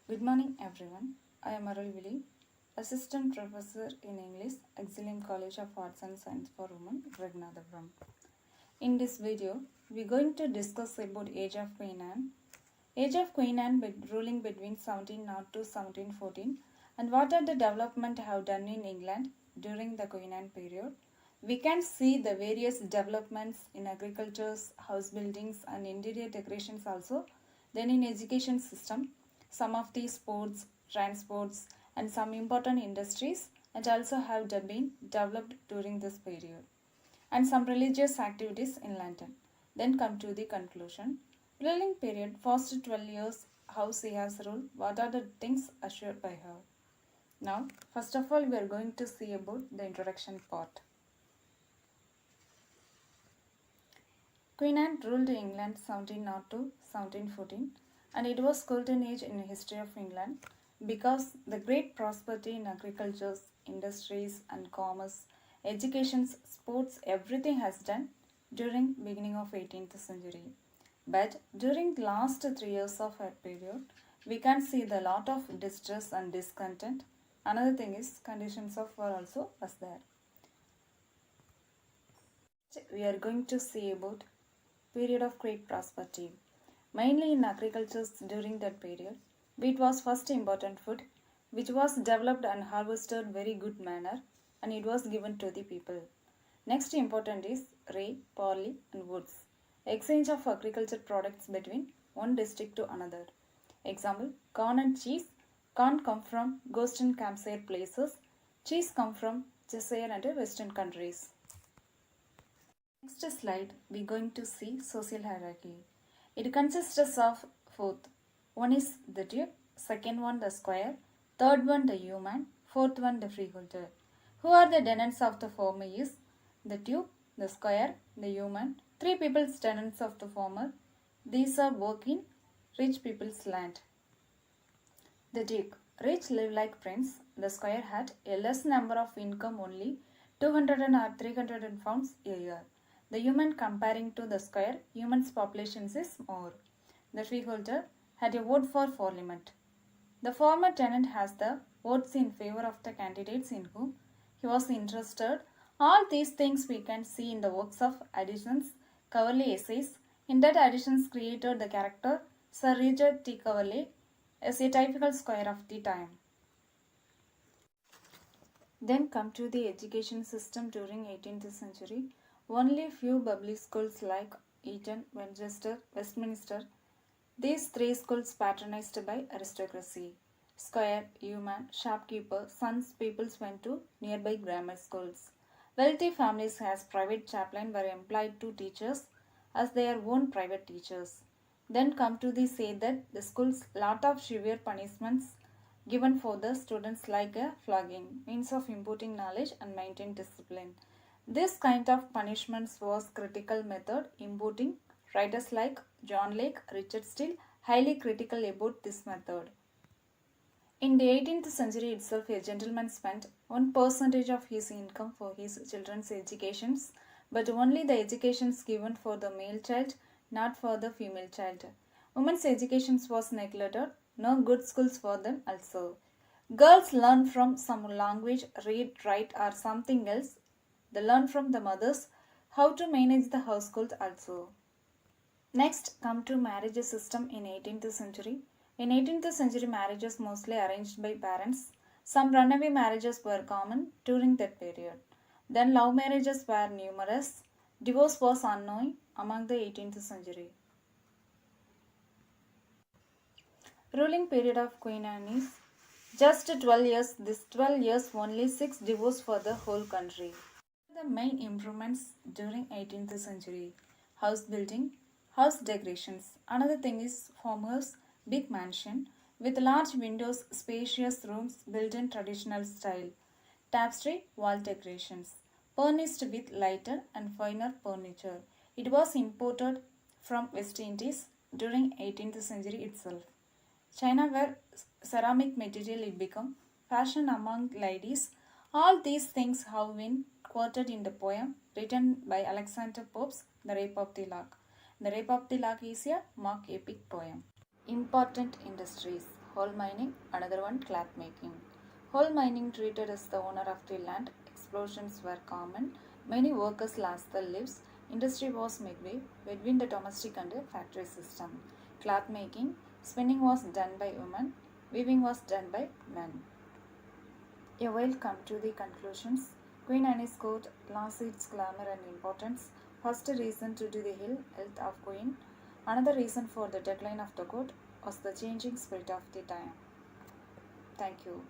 Good morning, everyone. I am Arulvizhi, Assistant Professor in English, Exilium College of Arts and Science for Women, Raghunathapuram. In this video, we are going to discuss about Age of Queen Anne. Age of Queen Anne ruling between 1702 to 1714 and what are the development have done in England during the Queen Anne period. We can see the various developments in agriculture, house buildings and interior decorations also. Then in education system, some of the sports, transports and some important industries and also have been developed during this period. And some religious activities in London. Then come to the conclusion. Ruling period, first 12 years, how she has ruled, what are the things assured by her. Now, first of all, we are going to see about the introduction part. Queen Anne ruled England 1702 to 1714 and it was golden age in the history of England because the great prosperity in agriculture, industries and commerce, education, sports, everything has done during beginning of 18th century. But during the last 3 years of her period, we can see the lot of distress and discontent. Another thing is conditions of war also was there. We are going to see about period of great prosperity. Mainly in agriculture during that period, wheat was first important food which was developed and harvested very good manner and it was given to the people. Next important is rye, barley and woods. Exchange of agriculture products between one district to another. Example, corn and cheese. Corn come from Ghost and Campshire places. Cheese come from Cheshire and western countries. Next slide, we are going to see social hierarchy. It consists of fourth. One is the duke, second one the squire, third one the yeoman, fourth one the freeholder. Who are the tenants of the former is the duke, the squire, the yeoman. Three people's tenants of the former. These are working rich people's land. The duke, rich live like prince. The squire had a less number of income only 200 or 300 pounds a year. The human comparing to the square, human's population is more. The freeholder had a vote for parliament. The former tenant has the votes in favor of the candidates in whom he was interested. All these things we can see in the works of Addison's Coverley essays. In that Addison's created the character Sir Richard T. Coverley as a typical squire of the time. Then come to the education system during 18th century. Only few public schools like Eton, Winchester, Westminster. These three schools patronized by aristocracy. Squire, yeoman, shopkeeper, sons, peoples went to nearby grammar schools. Wealthy families as private chaplain were employed to teachers as their own private teachers. Then come to the say that the schools lot of severe punishments given for the students like a flogging, means of imparting knowledge and maintain discipline. This kind of punishments was critical method imposing. Writers like John Lake, Richard Steele highly critical about this method. In the 18th century itself, a gentleman spent 1% of his income for his children's educations, but only the educations given for the male child, not for the female child. Women's education was neglected, no good schools for them also. Girls learn from some language, read, write or something else. They learn from the mothers how to manage the household also. Next, come to marriage system in 18th century. In 18th century, marriages mostly arranged by parents. Some runaway marriages were common during that period. Then love marriages were numerous. Divorce was unknown among the 18th century. Ruling period of Queen Anne is just 12 years. This 12 years only 6 divorces for the whole country. The main improvements during 18th century: house building, house decorations. Another thing is farmers' big mansion with large windows, spacious rooms built in traditional style, tapestry, wall decorations, furnished with lighter and finer furniture. It was imported from West Indies during 18th century itself. China where ceramic material it became fashion among ladies. All these things have been quoted in the poem written by Alexander Pope's The Rape of the Lock. The Rape of the Lock is a mock epic poem. Important industries. Coal mining, another one cloth making. Coal mining treated as the owner of the land. Explosions were common. Many workers lost their lives. Industry was midway between the domestic and the factory system. Cloth making, spinning was done by women. Weaving was done by men. A while come to the conclusions. Queen Anne's court lost its glamour and importance. First reason due to the ill health of Queen. Another reason for the decline of the court was the changing spirit of the time. Thank you.